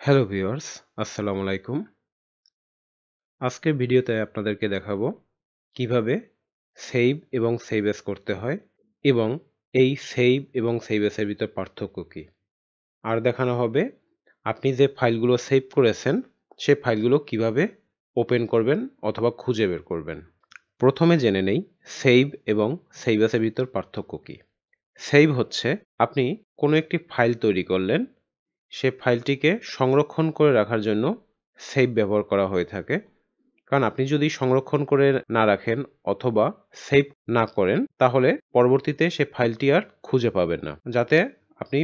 Hello viewers, আসসালামু আলাইকুম। আজকের ভিডিওতে আপনাদেরকে দেখাবো কিভাবে সেভ এবং সেভ এস করতে হয় এবং এই সেভ এবং সেভ এস এর ভিতর পার্থক্য কী। আর দেখানো হবে আপনি যে ফাইলগুলো সেভ করেছেন সে ফাইলগুলো কিভাবে ওপেন করবেন অথবা খুঁজে বের করবেন। প্রথমে জেনে নেই সেভ এবং সেভ এস এর ভিতর পার্থক্য কী। সেভ হচ্ছে আপনি কোনো একটি ফাইল তৈরি করলেন, সে ফাইলটিকে সংরক্ষণ করে রাখার জন্য সেভ ব্যবহার করা হয়ে থাকে। কারণ আপনি যদি সংরক্ষণ করে না রাখেন অথবা সেভ না করেন তাহলে পরবর্তীতে সে ফাইলটি আর খুঁজে পাবেন না। যাতে আপনি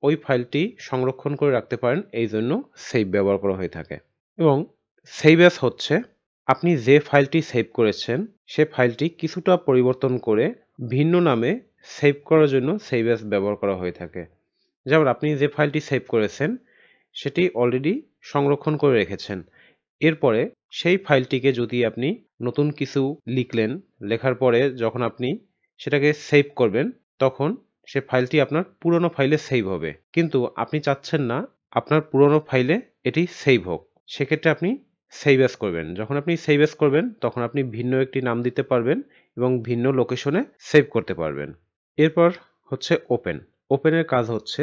ওই ফাইলটি সংরক্ষণ করে রাখতে পারেন এই জন্য সেভ ব্যবহার করা হয়ে থাকে। এবং সেভ অ্যাজ হচ্ছে আপনি যে ফাইলটি সেভ করেছেন সে ফাইলটি কিছুটা পরিবর্তন করে ভিন্ন নামে সেভ করার জন্য সেভ অ্যাজ ব্যবহার করা হয়ে থাকে। যেমন আপনি যে ফাইলটি সেভ করেছেন সেটি অলরেডি সংরক্ষণ করে রেখেছেন। এরপরে সেই ফাইলটিকে যদি আপনি নতুন কিছু লিখলেন, লেখার পরে যখন আপনি সেটাকে সেভ করবেন তখন সে ফাইলটি আপনার পুরনো ফাইলে সেভ হবে। কিন্তু আপনি চাচ্ছেন না আপনার পুরনো ফাইলে এটি সেভ হোক। সেক্ষেত্রে আপনি সেভ অ্যাজ করবেন। যখন আপনি সেভ অ্যাজ করবেন তখন আপনি ভিন্ন একটি নাম দিতে পারবেন এবং ভিন্ন লোকেশনে সেভ করতে পারবেন। এরপর হচ্ছে ওপেন। ওপেনের কাজ হচ্ছে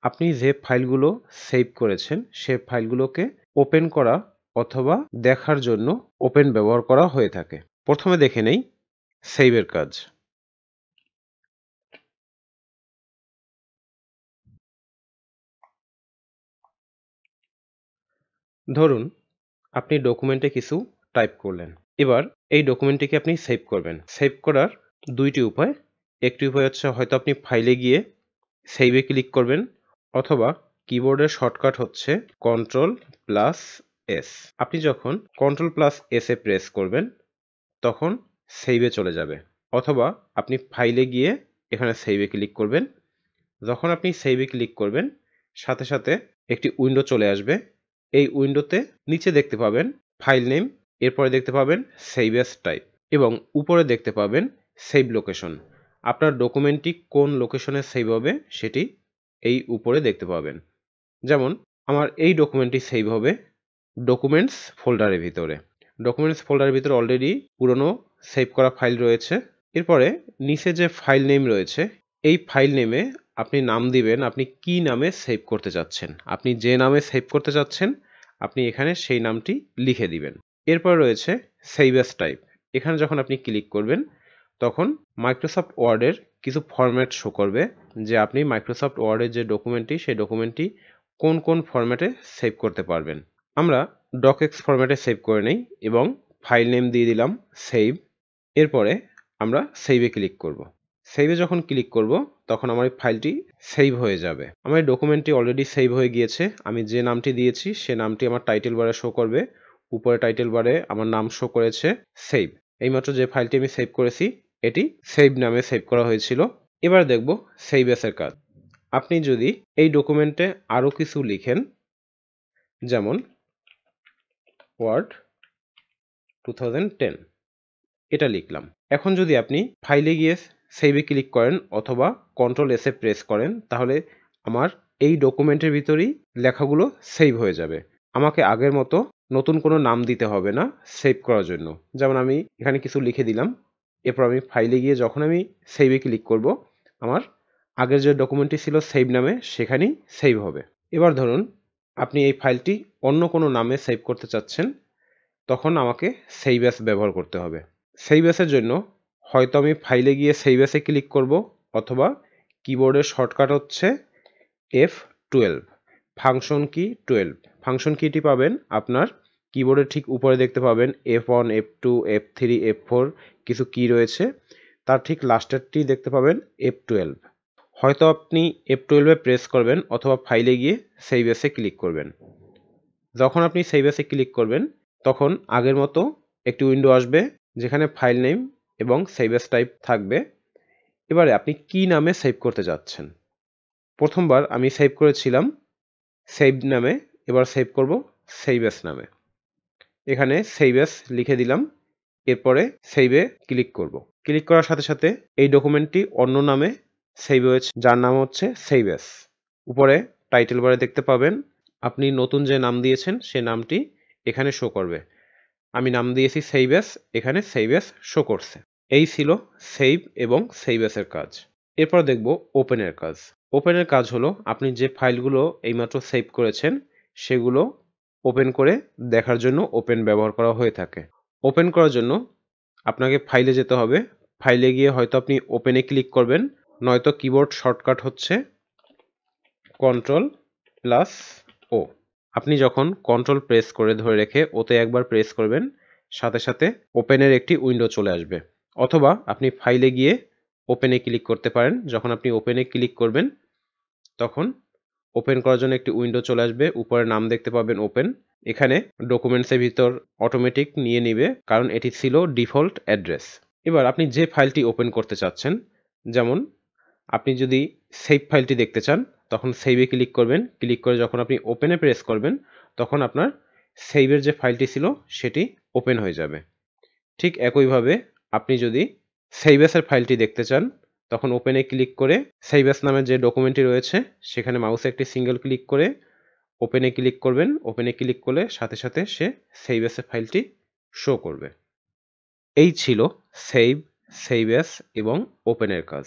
আপনি যে ফাইলগুলো সেভ করেছেন সে ফাইলগুলোকে ওপেন করা অথবা দেখার জন্য ওপেন ব্যবহার করা হয়ে থাকে। প্রথমে দেখে নেই সেভের কাজ। ধরুন আপনি ডকুমেন্টে কিছু টাইপ করলেন। এবার এই ডকুমেন্টটিকে আপনি সেভ করবেন। সেভ করার দুইটি উপায়। একটি উপায় হচ্ছে হয়তো আপনি ফাইলে গিয়ে সেভে ক্লিক করবেন অথবা কিবোর্ডের শর্টকাট হচ্ছে Ctrl+S। আপনি যখন Ctrl+S এ প্রেস করবেন তখন সেভে চলে যাবে। অথবা আপনি ফাইলে গিয়ে এখানে সেভে ক্লিক করবেন। যখন আপনি সেভে ক্লিক করবেন সাথে সাথে একটি উইন্ডো চলে আসবে। এই উইন্ডোতে নিচে দেখতে পাবেন ফাইল নেম, এরপরে দেখতে পাবেন সেভ অ্যাজ টাইপ এবং উপরে দেখতে পাবেন সেভ লোকেশন। আপনার ডকুমেন্টটি কোন লোকেশনে সেভ হবে সেটি এই উপরে দেখতে পাবেন। যেমন আমার এই ডকুমেন্টটি সেভ হবে ডকুমেন্টস ফোল্ডারের ভিতরে। ডকুমেন্টস ফোল্ডারের ভিতরে অলরেডি পুরনো সেভ করা ফাইল রয়েছে। এরপরে নিচে যে ফাইল নেম রয়েছে এই ফাইল নেমে আপনি নাম দিবেন আপনি কি নামে সেভ করতে চাচ্ছেন। আপনি যে নামে সেভ করতে চাচ্ছেন আপনি এখানে সেই নামটি লিখে দিবেন। এরপর রয়েছে সেভ অ্যাজ টাইপ। এখানে যখন আপনি ক্লিক করবেন তখন মাইক্রোসফট ওয়ার্ডের কিছু ফরম্যাট শো করবে যে আপনি মাইক্রোসফট ওয়ার্ডের যে ডকুমেন্টটি সেই ডকুমেন্টটি কোন কোন ফরম্যাটে সেভ করতে পারবেন। আমরা ডকএক্স ফরম্যাটে সেভ করে নেই এবং ফাইল নেম দিয়ে দিলাম সেভ। এরপরে আমরা সেভে ক্লিক করব। সেভে যখন ক্লিক করব তখন আমার এই ফাইলটি সেভ হয়ে যাবে। আমার এই ডকুমেন্টটি অলরেডি সেভ হয়ে গিয়েছে। আমি যে নামটি দিয়েছি সে নামটি আমার টাইটেল বারে শো করবে। উপরে টাইটেল বারে আমার নাম শো করেছে সেভ। এইমাত্র যে ফাইলটি আমি সেভ করেছি এটি সেভ নামে সেভ করা হয়েছিল। এবার দেখব সেভ অ্যাজ এর কাজ। আপনি যদি এই ডকুমেন্টে আরও কিছু লিখেন, যেমন ওয়ার্ড 2010 এটা লিখলাম। এখন যদি আপনি ফাইলে গিয়ে সেভে ক্লিক করেন অথবা Ctrl+S এ প্রেস করেন তাহলে আমার এই ডকুমেন্টের ভিতরেই লেখাগুলো সেভ হয়ে যাবে। আমাকে আগের মতো নতুন কোনো নাম দিতে হবে না সেভ করার জন্য। যেমন আমি এখানে কিছু লিখে দিলাম। এরপর আমি ফাইলে গিয়ে যখন আমি সেভে ক্লিক করব আমার আগের যে ডকুমেন্টটি ছিল সেভ নামে সেখানেই সেভ হবে। এবার ধরুন আপনি এই ফাইলটি অন্য কোনো নামে সেভ করতে চাচ্ছেন, তখন আমাকে সেভ অ্যাজ ব্যবহার করতে হবে। সেভ অ্যাজের জন্য হয়তো আমি ফাইলে গিয়ে সেভ অ্যাজে ক্লিক করব অথবা কিবোর্ডের শর্টকাট হচ্ছে F12 ফাংশন কি 12। ফাংশন কিটি পাবেন আপনার কিবোর্ডের ঠিক উপরে দেখতে পাবেন F1 F2 F3 F4 কিছু কি রয়েছে, তার ঠিক লাস্টেরটি দেখতে পাবেন F12। হয়তো আপনি F12 এ প্রেস করবেন অথবা ফাইলে গিয়ে সেভ অ্যাজে ক্লিক করবেন। যখন আপনি সেভ অ্যাজে ক্লিক করবেন তখন আগের মতো একটি উইন্ডো আসবে যেখানে ফাইল নেম এবং সেভ অ্যাজ টাইপ থাকবে। এবারে আপনি কি নামে সেভ করতে যাচ্ছেন। প্রথমবার আমি সেভ করেছিলাম সেভ নামে, এবার সেভ করব সেভ অ্যাজ নামে। এখানে সেভ অ্যাজ লিখে দিলাম। এরপরে সেভে ক্লিক করব। ক্লিক করার সাথে সাথে এই ডকুমেন্টটি অন্য নামে সেভ হয়েছে যার নাম হচ্ছে সেভ অ্যাজ। উপরে টাইটেল বারে দেখতে পাবেন আপনি নতুন যে নাম দিয়েছেন সে নামটি এখানে শো করবে। আমি নাম দিয়েছি সেভ অ্যাজ, এখানে সেভ অ্যাজ শো করছে। এই ছিল সেভ এবং সেভ অ্যাজের কাজ। এরপর দেখব ওপেনের কাজ। ওপেনের কাজ হলো আপনি যে ফাইলগুলো এইমাত্র সেভ করেছেন সেগুলো ওপেন করে দেখার জন্য ওপেন ব্যবহার করা হয়ে থাকে। ওপেন করার জন্য আপনাকে ফাইলে যেতে হবে। ফাইলে গিয়ে হয়তো আপনি ওপেনে ক্লিক করবেন, নয়তো কিবোর্ড শর্টকাট হচ্ছে Ctrl+O। আপনি যখন কন্ট্রোল প্রেস করে ধরে রেখে ওতে একবার প্রেস করবেন, সাথে সাথে ওপেনের একটি উইন্ডো চলে আসবে। অথবা আপনি ফাইলে গিয়ে ওপেনে ক্লিক করতে পারেন। যখন আপনি ওপেনে ক্লিক করবেন তখন ওপেন করার জন্য একটি উইন্ডো চলে আসবে। উপরে নাম দেখতে পাবেন ওপেন। এখানে ডকুমেন্টসের ভিতর অটোমেটিক নিয়ে নিবে, কারণ এটি ছিল ডিফল্ট অ্যাড্রেস। এবার আপনি যে ফাইলটি ওপেন করতে চাচ্ছেন, যেমন আপনি যদি সেভ ফাইলটি দেখতে চান তখন সেভে ক্লিক করবেন। ক্লিক করে যখন আপনি ওপেনে প্রেস করবেন তখন আপনার সেভের যে ফাইলটি ছিল সেটি ওপেন হয়ে যাবে। ঠিক একইভাবে আপনি যদি সেভ অ্যাসের ফাইলটি দেখতে চান তখন ওপেনে ক্লিক করে সেভ অ্যাস নামের যে ডকুমেন্টটি রয়েছে সেখানে মাউসে একটি সিঙ্গেল ক্লিক করে ওপেনে ক্লিক করবেন। ওপেনে ক্লিক করলে সাথে সাথে সে সেভ অ্যাসের ফাইলটি শো করবে। এই ছিল সেভ, সেভ অ্যাস এবং ওপেনের কাজ।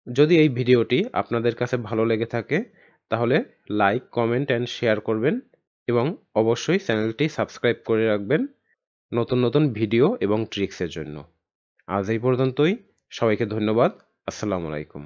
যদি এই ভিডিওটি আপনাদের কাছে ভালো লেগে থাকে তাহলে লাইক, কমেন্ট অ্যান্ড শেয়ার করবেন এবং অবশ্যই চ্যানেলটি সাবস্ক্রাইব করে রাখবেন নতুন নতুন ভিডিও এবং ট্রিক্সের জন্য। আজ এই পর্যন্তই। সবাইকে ধন্যবাদ। আসসালামু আলাইকুম।